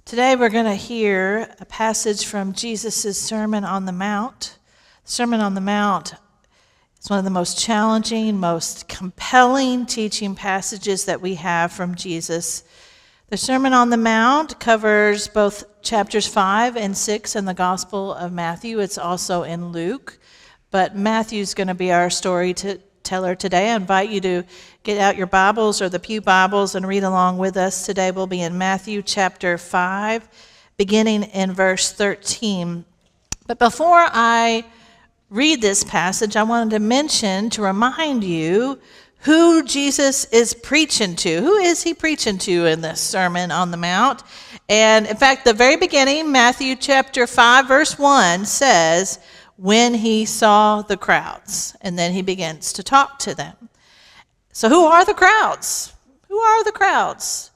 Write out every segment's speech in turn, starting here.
Today we're going to hear a passage from Jesus' Sermon on the Mount. The Sermon on the Mount is one of the most challenging, most compelling teaching passages that we have from Jesus. The Sermon on the Mount covers both chapters 5 and 6 in the Gospel of Matthew. It's also in Luke, but Matthew's going to be our storyteller today. I invite you to get out your Bibles or the Pew Bibles and read along with us. Today we'll be in Matthew chapter 5, beginning in verse 13. But before I read this passage, I wanted to remind you who Jesus is preaching to. Who is he preaching to in this Sermon on the Mount? And in fact, the very beginning, Matthew chapter 5, verse 1 says, when he saw the crowds, and then he begins to talk to them. So who are the crowds? Who are the crowds?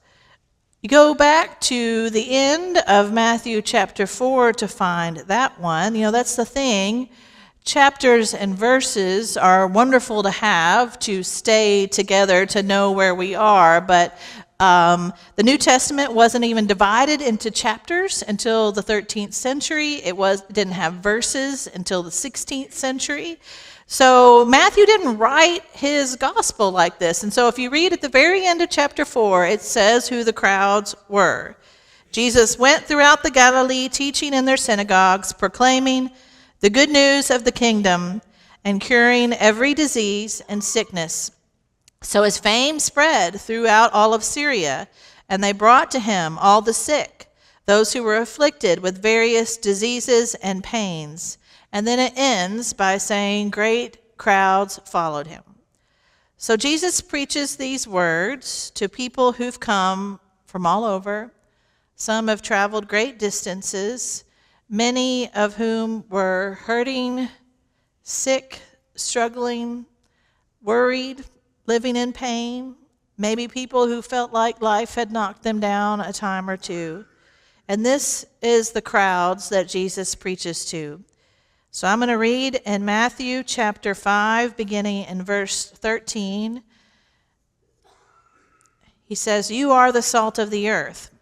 You go back to the end of Matthew chapter 4 to find that one. You know, that's the thing. Chapters and verses are wonderful to have, to stay together, to know where we are, but the New Testament wasn't even divided into chapters until the 13th century. It didn't have verses until the 16th century. So Matthew didn't write his gospel like this. And so if you read at the very end of chapter 4, it says who the crowds were. Jesus went throughout the Galilee, teaching in their synagogues, proclaiming the good news of the kingdom, and curing every disease and sickness. So his fame spread throughout all of Syria, and they brought to him all the sick, those who were afflicted with various diseases and pains. And then it ends by saying great crowds followed him. So Jesus preaches these words to people who've come from all over. Some have traveled great distances, many of whom were hurting, sick, struggling, worried, living in pain, maybe people who felt like life had knocked them down a time or two. And this is the crowds that Jesus preaches to. So I'm going to read in Matthew chapter 5, beginning in verse 13. He says, "You are the salt of the earth.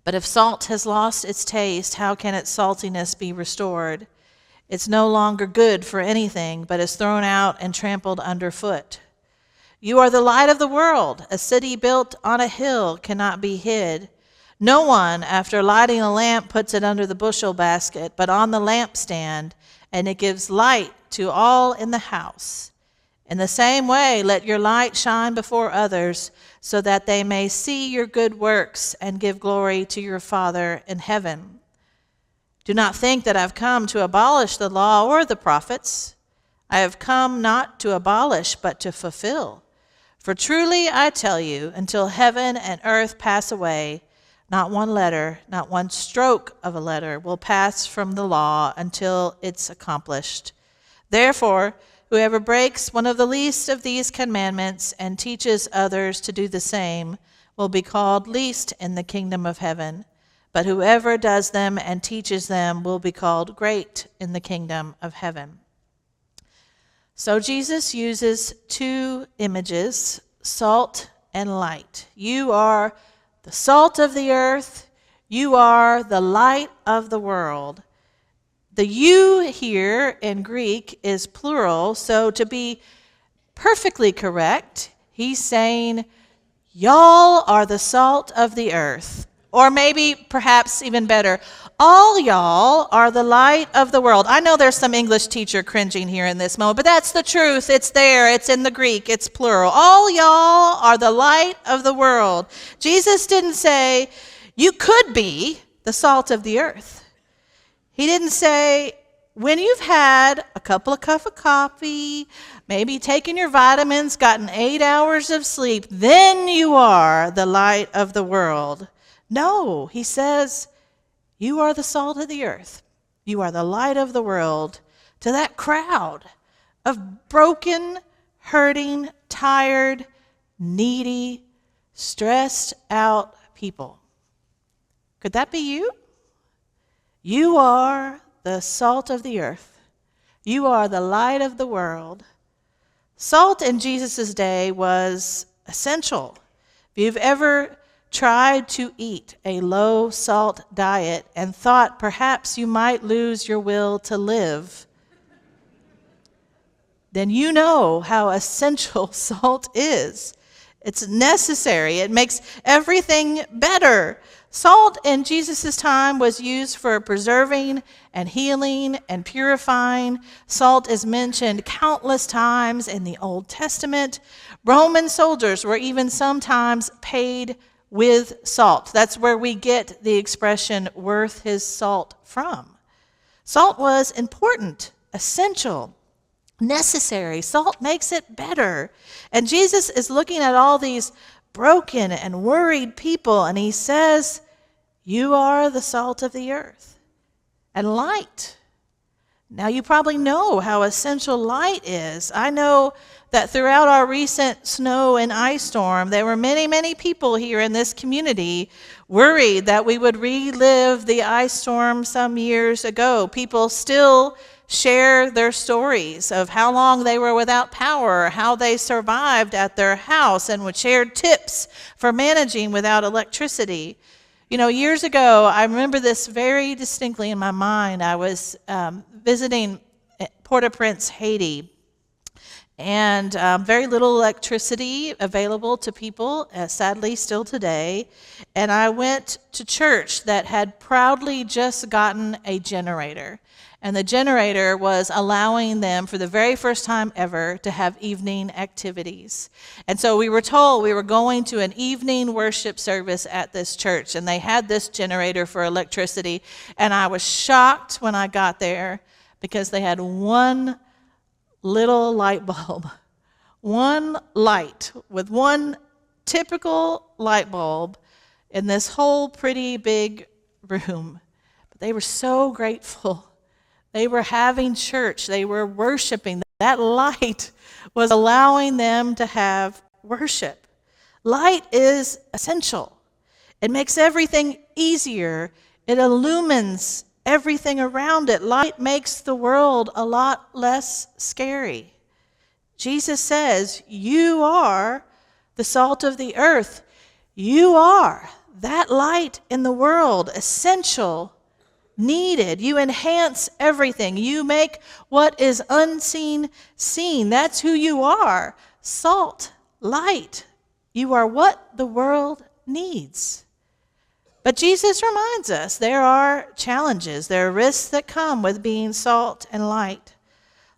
But if salt has lost its taste, how can its saltiness be restored? It's no longer good for anything, but is thrown out and trampled underfoot. You are the light of the world. A city built on a hill cannot be hid. No one, after lighting a lamp, puts it under the bushel basket, but on the lampstand, and it gives light to all in the house. In the same way, let your light shine before others, so that they may see your good works and give glory to your Father in heaven. Do not think that I've come to abolish the law or the prophets. I have come not to abolish, but to fulfill. For truly I tell you, until heaven and earth pass away, not one letter, not one stroke of a letter will pass from the law until it's accomplished. Therefore, whoever breaks one of the least of these commandments and teaches others to do the same will be called least in the kingdom of heaven. But whoever does them and teaches them will be called great in the kingdom of heaven." So Jesus uses two images, salt and light. You are the salt of the earth. You are the light of the world. The you here in Greek is plural, so to be perfectly correct, he's saying, y'all are the salt of the earth. Or maybe, perhaps even better, all y'all are the light of the world. I know there's some English teacher cringing here in this moment, but that's the truth. It's there. It's in the Greek. It's plural. All y'all are the light of the world. Jesus didn't say, you could be the salt of the earth. He didn't say, when you've had a couple of cups of coffee, maybe taken your vitamins, gotten 8 hours of sleep, then you are the light of the world. No, he says, you are the salt of the earth. You are the light of the world to that crowd of broken, hurting, tired, needy, stressed out people. Could that be you? You are the salt of the earth. You are the light of the world. Salt in Jesus' day was essential. If you've ever tried to eat a low-salt diet and thought perhaps you might lose your will to live, then you know how essential salt is. It's necessary. It makes everything better. Salt in Jesus' time was used for preserving and healing and purifying. Salt is mentioned countless times in the Old Testament. Roman soldiers were even sometimes paid with salt. That's where we get the expression worth his salt from. Salt was important, essential, necessary. Salt makes it better. And Jesus is looking at all these broken and worried people, and he says, you are the salt of the earth and light. Now, you probably know how essential light is. I know that throughout our recent snow and ice storm, there were many, many people here in this community worried that we would relive the ice storm some years ago. People still share their stories of how long they were without power, how they survived at their house, and would share tips for managing without electricity. You know, years ago, I remember this very distinctly in my mind. I was visiting Port-au-Prince, Haiti, and very little electricity available to people, sadly still today. And I went to church that had proudly just gotten a generator. And the generator was allowing them for the very first time ever to have evening activities. And so we were told we were going to an evening worship service at this church, and they had this generator for electricity. And I was shocked when I got there because they had one little light bulb, one light with one typical light bulb in this whole pretty big room. But they were so grateful. They were having church. They were worshiping. That light was allowing them to have worship. Light is essential. It makes everything easier. It illumines everything around it. Light makes the world a lot less scary. Jesus says, you are the salt of the earth. You are that light in the world, essential, needed. You enhance everything. You make what is unseen seen. That's who you are. Salt, light. You are what the world needs. But Jesus reminds us there are challenges. There are risks that come with being salt and light.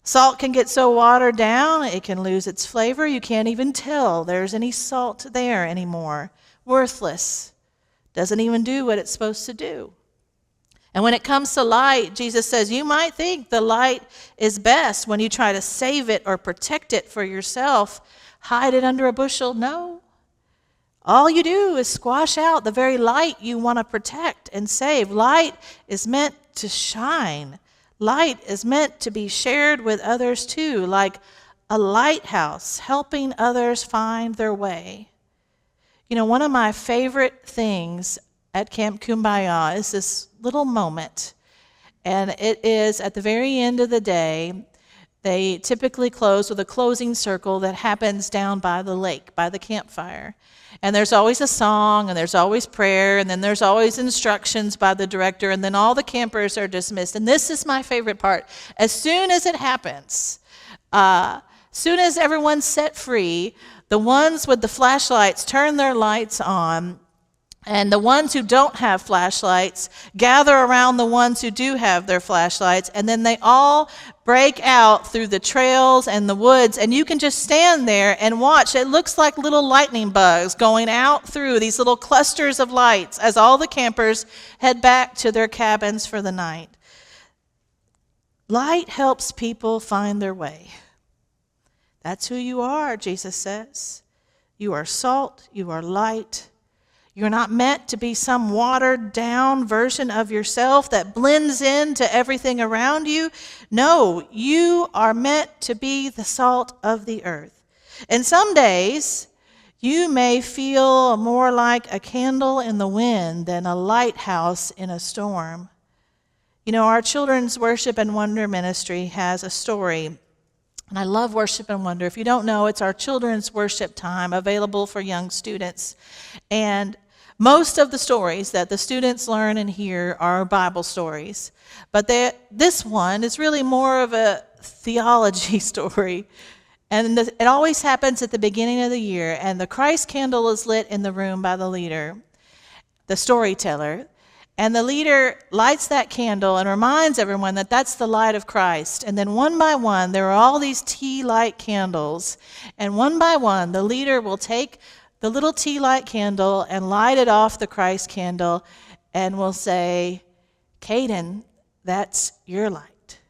Salt can get so watered down, it can lose its flavor. You can't even tell there's any salt there anymore. Worthless. Doesn't even do what it's supposed to do. And when it comes to light, Jesus says, you might think the light is best when you try to save it or protect it for yourself, hide it under a bushel. No. All you do is squash out the very light you want to protect and save. Light is meant to shine. Light is meant to be shared with others too, like a lighthouse helping others find their way. You know, one of my favorite things at Camp Kumbaya is this little moment. And it is at the very end of the day. They typically close with a closing circle that happens down by the lake, by the campfire. And there's always a song, and there's always prayer, and then there's always instructions by the director, and then all the campers are dismissed. And this is my favorite part. As soon as it happens, soon as everyone's set free, the ones with the flashlights turn their lights on, and the ones who don't have flashlights gather around the ones who do have their flashlights, and then they all break out through the trails and the woods, and you can just stand there and watch. It looks like little lightning bugs going out through these little clusters of lights as all the campers head back to their cabins for the night. Light helps people find their way. That's who you are, Jesus says. You are salt, you are light. You're not meant to be some watered down version of yourself that blends into everything around you. No, you are meant to be the salt of the earth. And some days you may feel more like a candle in the wind than a lighthouse in a storm. You know, our Children's Worship and Wonder Ministry has a story. And I love Worship and Wonder. If you don't know, it's our children's worship time available for young students. And Most of the stories that the students learn and hear are Bible stories, but this one is really more of a theology story. And it always happens at the beginning of the year, and the Christ candle is lit in the room by the leader, the storyteller, and the leader lights that candle and reminds everyone that that's the light of Christ. And then one by one, there are all these tea light candles, and one by one, the leader will take the little tea light candle and light it off the Christ candle and will say, Caden, that's your light.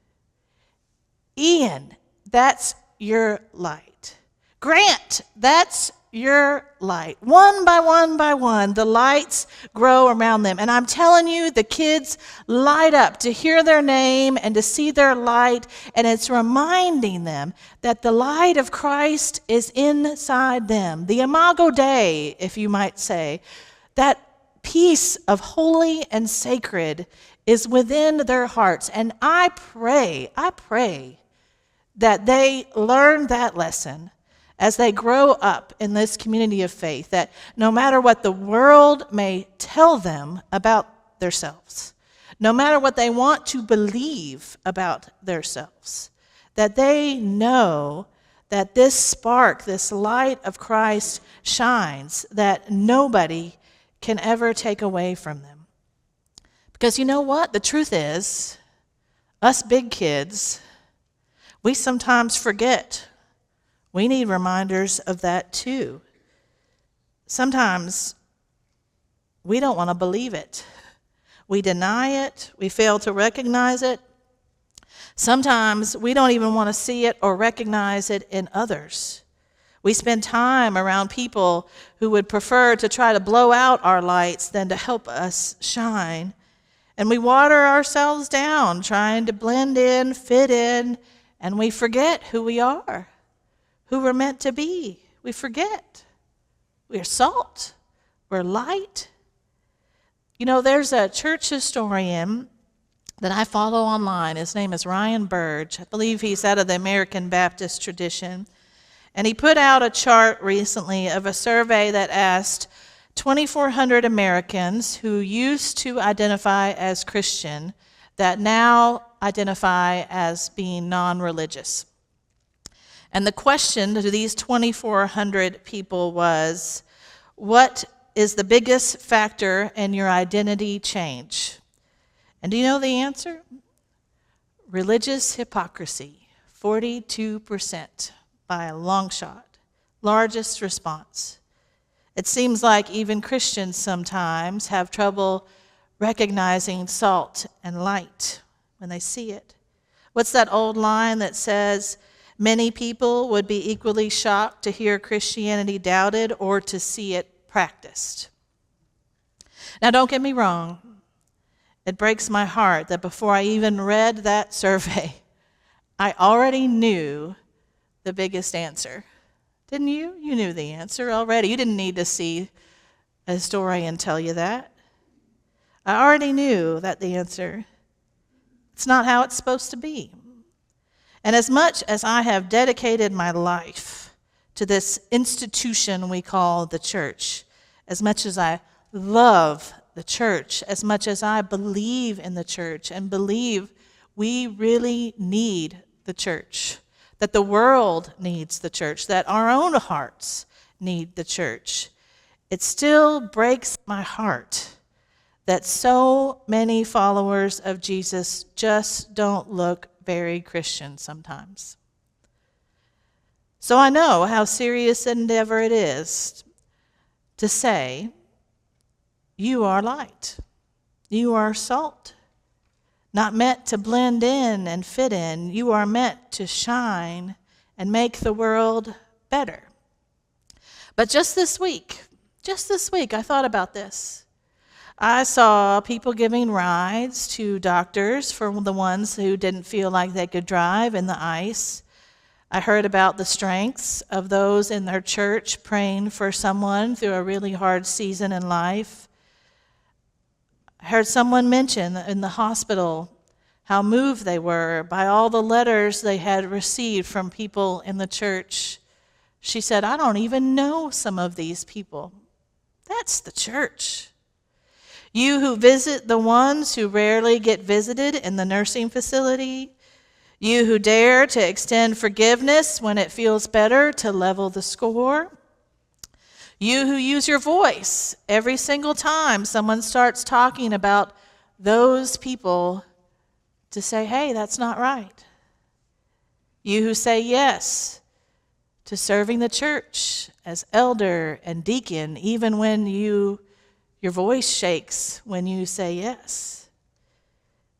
Ian, that's your light. Grant, that's your light. One by one, the lights grow around them. And I'm telling you, the kids light up to hear their name and to see their light. And it's reminding them that the light of Christ is inside them. The Imago Dei, if you might say, that piece of holy and sacred is within their hearts. And I pray that they learn that lesson as they grow up in this community of faith, that no matter what the world may tell them about themselves, no matter what they want to believe about themselves, that they know that this spark, this light of Christ shines, that nobody can ever take away from them. Because you know what? The truth is, us big kids, we sometimes forget. We need reminders of that too. Sometimes we don't want to believe it. We deny it. We fail to recognize it. Sometimes we don't even want to see it or recognize it in others. We spend time around people who would prefer to try to blow out our lights than to help us shine. And we water ourselves down trying to blend in, fit in, and we forget who we are, who we're meant to be. We forget. We're salt. We're light. You know, there's a church historian that I follow online. His name is Ryan Burge. I believe he's out of the American Baptist tradition. And he put out a chart recently of a survey that asked 2,400 Americans who used to identify as Christian that now identify as being non-religious. And the question to these 2,400 people was, what is the biggest factor in your identity change? And do you know the answer? Religious hypocrisy, 42% by a long shot. Largest response. It seems like even Christians sometimes have trouble recognizing salt and light when they see it. What's that old line that says, many people would be equally shocked to hear Christianity doubted or to see it practiced? Now, don't get me wrong. It breaks my heart that before I even read that survey, I already knew the biggest answer. Didn't you? You knew the answer already. You didn't need to see a historian tell you that. I already knew that the answer. It's not how it's supposed to be. And as much as I have dedicated my life to this institution we call the church, as much as I love the church, as much as I believe in the church and believe we really need the church, that the world needs the church, that our own hearts need the church, it still breaks my heart that so many followers of Jesus just don't look very Christian sometimes. So I know how serious an endeavor it is to say, you are light, you are salt, not meant to blend in and fit in. You are meant to shine and make the world better. But just this week, I thought about this. I saw people giving rides to doctors for the ones who didn't feel like they could drive in the ice. I heard about the strengths of those in their church praying for someone through a really hard season in life. I heard someone mention in the hospital how moved they were by all the letters they had received from people in the church. She said, I don't even know some of these people. That's the church. You who visit the ones who rarely get visited in the nursing facility. You who dare to extend forgiveness when it feels better to level the score. You who use your voice every single time someone starts talking about those people to say, hey, that's not right. You who say yes to serving the church as elder and deacon, even when your voice shakes when you say yes.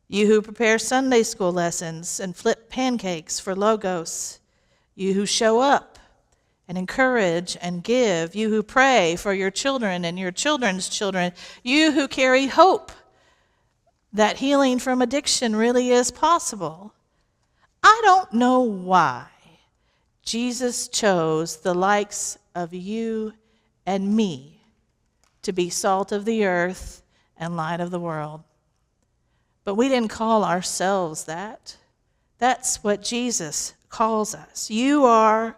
You who prepare Sunday school lessons and flip pancakes for Logos. You who show up and encourage and give. You who pray for your children and your children's children. You who carry hope that healing from addiction really is possible. I don't know why Jesus chose the likes of you and me to be salt of the earth and light of the world. But we didn't call ourselves that. That's what Jesus calls us. You are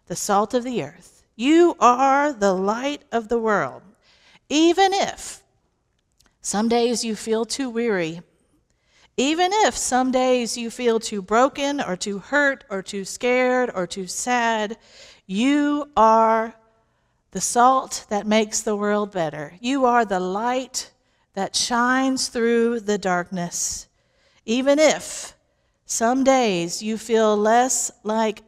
the salt of the earth. You are the light of the world. Even if some days you feel too weary, even if some days you feel too broken or too hurt or too scared or too sad, you are the salt that makes the world better. You are the light that shines through the darkness. Even if some days you feel less like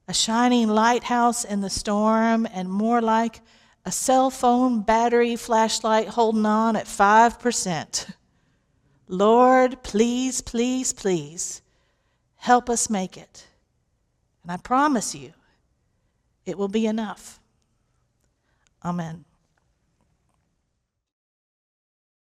a shining lighthouse in the storm and more like a cell phone battery flashlight holding on at 5%. Lord, please, please, please, help us make it. And I promise you, it will be enough. Amen.